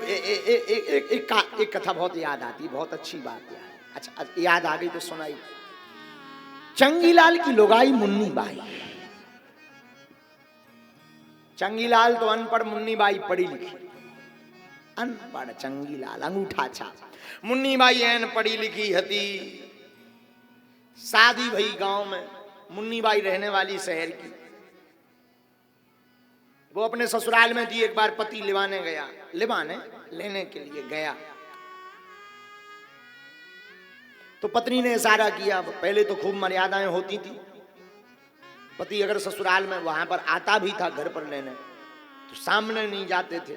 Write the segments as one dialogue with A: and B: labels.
A: एक कथा बहुत याद आती, बहुत अच्छी बात याद। अच्छा याद आ गई तो सुनाई। चंगीलाल की लुगाई मुन्नी बाई। चंगीलाल तो अनपढ़, मुन्नी बाई पढ़ी लिखी। अनपढ़ चंगीलाल अंगूठा छाप। मुन्नी बाई एन पढ़ी लिखी हती। शादी भई गांव में। मुन्नी बाई रहने वाली शहर की। वो अपने ससुराल में थी। एक बार पति लिवाने गया, लिवाने लेने के लिए गया तो पत्नी ने इशारा किया। पहले तो खूब मर्यादाएं होती थी। पति अगर ससुराल में वहां पर आता भी था घर पर लेने तो सामने नहीं जाते थे।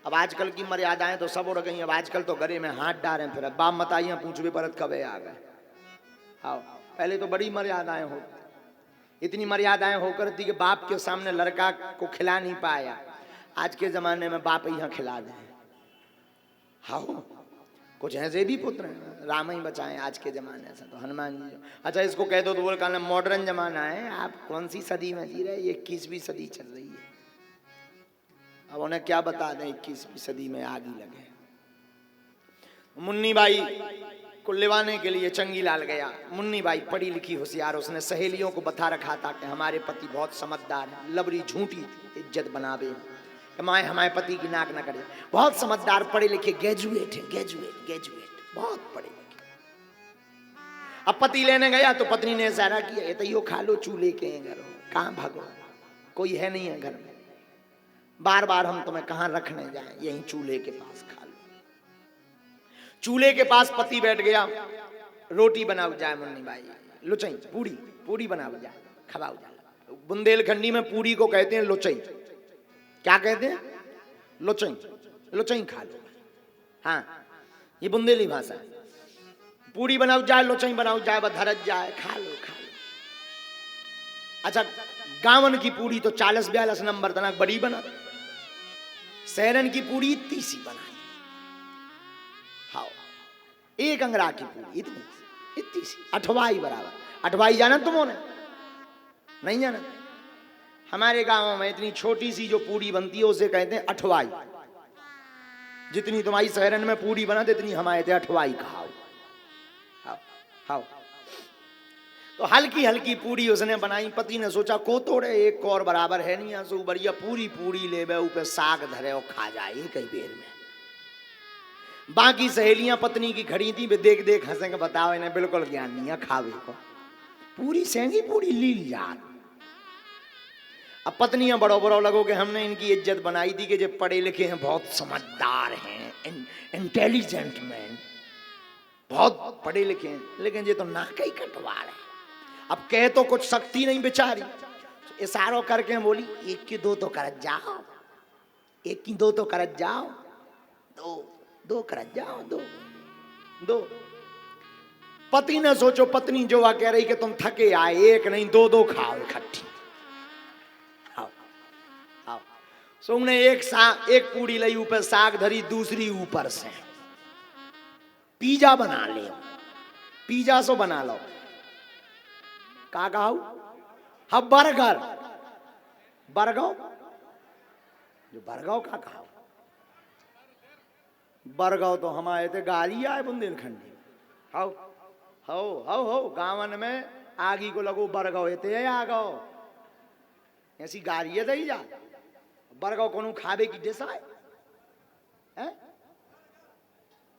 A: अब आजकल की मर्यादाएं तो सब उड़ गई। अब आजकल तो गले में हाथ डाले फिर बाप मताइया पूछवे परत कबे आ गए। हाँ, पहले तो बड़ी मर्यादाएं होती। इतनी मर्यादाएं होकर थी कि बाप के सामने लड़का को खिला नहीं पाया। आज के जमाने में बाप यहाँ खिला दे। हाँ, कुछ ऐसे भी पुत्र हैं, राम ही बचाएं आज के जमाने से तो हनुमान जी। अच्छा इसको कह दो तो बोल कहना मॉडर्न जमाना है, आप कौन सी सदी में जी रहे, 21वीं सदी चल रही है। अब उन्हें क्या बता दें 21वीं सदी में आग ही लगे। मुन्नी बाई को लिवाने के लिए चंगीलाल गया। मुन्नी बाई पढ़ी लिखी होशियार, उसने सहेलियों को बता रखा था कि हमारे पति बहुत समझदार है। लबरी झूठी इज्जत बनावे कि माए हमारे पति की नाक न करे। बहुत समझदार, पढ़े लिखे, ग्रेजुएट है, ग्रेजुएट बहुत पढ़े लिखे। अब पति लेने गया तो पत्नी ने इशारा किया, ये तो यो खा लो चूल्हे के घर, कहाँ भागो, कोई है नहीं है घर में, बार बार हम तुम्हें कहाँ रखने जाए, यहीं चूल्हे के पास खा लो। चूल्हे के पास पति बैठ गया। रोटी बनाओ जाए मुन्नी बाई, लुचई पूरी, पूरी बनाओ जाए, खवाओ जाए। बुंदेलखंडी में पूरी को कहते हैं लुचई। क्या कहते हैं? लुचई, लुचई खा लो। हाँ, ये बुंदेली भाषा है। पूरी बनाओ जाए, लुचई बनाओ जाए, धरत जाए, खा लो खा लो। अच्छा, गावन की पूरी तो 40-42 नंबर तक बड़ी बना, शहरन की पूरी इतनी सी बनाई। हाँ, एक अंगरा की पूरी इतनी सी, अठवाई बराबर। अठवाई जाना तुमने? नहीं जाना? हमारे गांव में इतनी छोटी सी जो पूरी बनती है उसे कहते हैं अठवाई। जितनी तुम्हारी शहरन में पूरी बनाते इतनी हमारे थे अठवाई खाओ। हाँ, तो हल्की हल्की पूरी उसने बनाई। पति ने सोचा को तोड़े एक और बराबर है नहीं, सो बढ़िया पूरी पूरी ले ऊपर साग धरे और खा जाए कई बेर में। बाकी सहेलियां पत्नी की खड़ी थी, वे देख देख हंसेंगे, बताओ इन्हें बिल्कुल ज्ञान नहीं है खावे को। पूरी सेंगी पूरी लील यार। अब पत्नियां बड़ो बड़ो लगो कि हमने इनकी इज्जत बनाई थी कि जो पढ़े लिखे हैं, बहुत समझदार हैं, इंटेलिजेंट मैन, बहुत पढ़े लिखे हैं, लेकिन ये तो नाक ही कटवार है। अब कह तो कुछ शक्ति नहीं बेचारी, इशारों करके बोली एक की दो तो करत जाओ, एक की दो तो करत जाओ, दो करत जाओ, दो। पति ने सोचो पत्नी जो कह रही कि तुम थके आए, एक नहीं दो खाओ इकट्ठी। सो उन्हें एक पूरी लाई ऊपर साग धरी, दूसरी ऊपर से पिज्जा बना ले। पिज्जा सो बना लो। का खाओ? हाँ, बर्गर। बर्गाव जो बर्गाव का खाओ? बर्गाव तो हमारे थे गाली आए Bundelkhandi. How how how how गावन में आगी को लगो बर्गाव थे आ गो, ऐसी गाली है जा। बर्गर कोनो खावे की डिश है?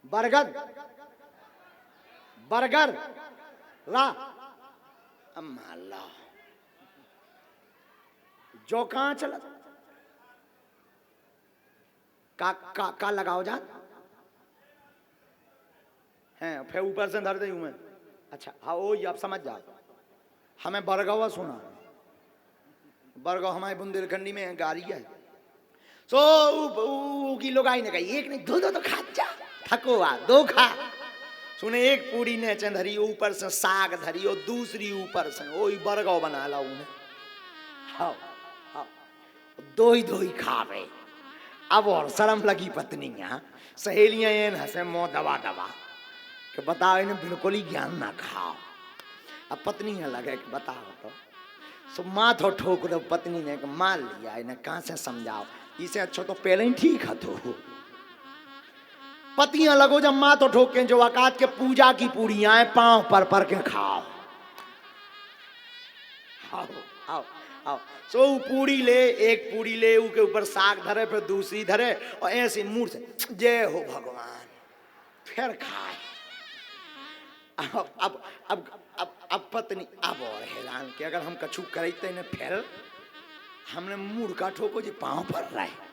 A: बर्गर बर्गर ला अम्मा ला जो कहां चला का लगाओ जान हैं, फिर ऊपर से धर दे हूं मैं। अच्छा हाँ, वो अब समझ जाओ। हमें बरगावा सुना, बरगाव हमारे बुंदेलखंडी में गाड़ी है। सो की लोग आई ने कही एक नहीं दो तो खा जा, थको आ दो खा। सुने एक पूरी ने धरी, ऊपर से साग धरी और दूसरी ऊपर से वही बरगाव बना ला उन्हें। हाँ हाँ, दो ही खावे। अब और शर्म लगी पत्नी, यहाँ सहेलियां ये हंसे मुंह दबा कि बताओ इन्हें बिल्कुल ही ज्ञान ना खाओ। अब पत्नी लगे कि बताओ तो सो माथो ठोक दो। पत्नी ने मान लिया, इन्हें कहाँ से समझाओ, इसे अच्छा तो पहले ही ठीक है। तो पतियां लगो जब माँ तो ठोकें जो औकात के पूजा की पूड़ियां हैं पांव पर के खाओ। आओ आओ आओ। सो पूड़ी ले, एक पूड़ी ले, उसके ऊपर साग धरे, फिर दूसरी धरे और ऐसे मुंह से जय हो भगवान, फिर खाए। अब पत्नी अब और हैरान कि अगर हम कछु करते न फिर हमने मुर्गा ठोको जी पांव पर रहे।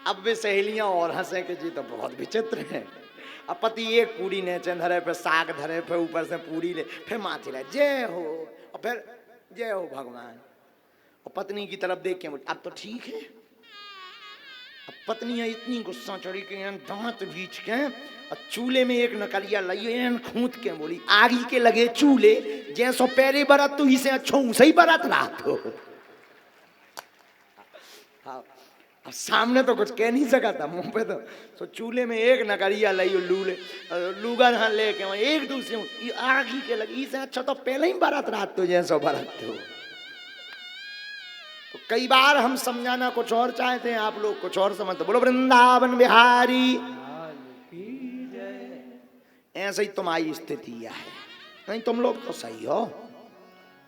A: अब वे सहेलियां और हंसे कि जी तो बहुत विचित्र है। अब पति एक पूरी नेचे धरे, फिर साग धरे, फिर ऊपर से पूरी ले, फिर माथे ले जय हो, और फिर जय हो भगवान। और पत्नी की तरफ देख के अब तो ठीक है। अब पत्नी इतनी गुस्सा चढ़ी कि दांत बीच के और चूल्हे में एक नकलिया लइए खूंत के बोली आगी के लगे चूल्हे जैसो पैरे बरत तू इसे अच्छो सही बरत रहा तो। हाँ, अब सामने तो कुछ कह नहीं सका था, मुंह पे तो चूल्हे में एक नकलिया लइयो लूगा हाँ लेके एक दूसरे आगी के लगे इसे अच्छा तो पहले ही बरत रहा तो जैसो बरत तो। तो कई बार हम समझाना कुछ और चाहते हैं, आप लोग कुछ और समझते। बोलो वृंदावन बिहारी। ऐसे ही तुम्हारी स्थिति है, नहीं तुम लोग तो सही हो,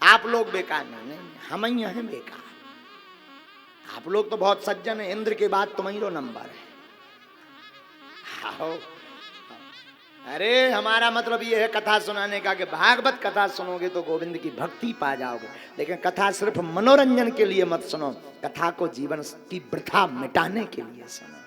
A: आप लोग बेकार नहीं, हम ही हैं बेकार। आप लोग तो बहुत सज्जन हैं, इंद्र के बाद तुम्हारी नंबर है। आओ। अरे हमारा मतलब ये है कथा सुनाने का कि भागवत कथा सुनोगे तो गोविंद की भक्ति पा जाओगे, लेकिन कथा सिर्फ मनोरंजन के लिए मत सुनो, कथा को जीवन की वृथा मिटाने के लिए सुनो।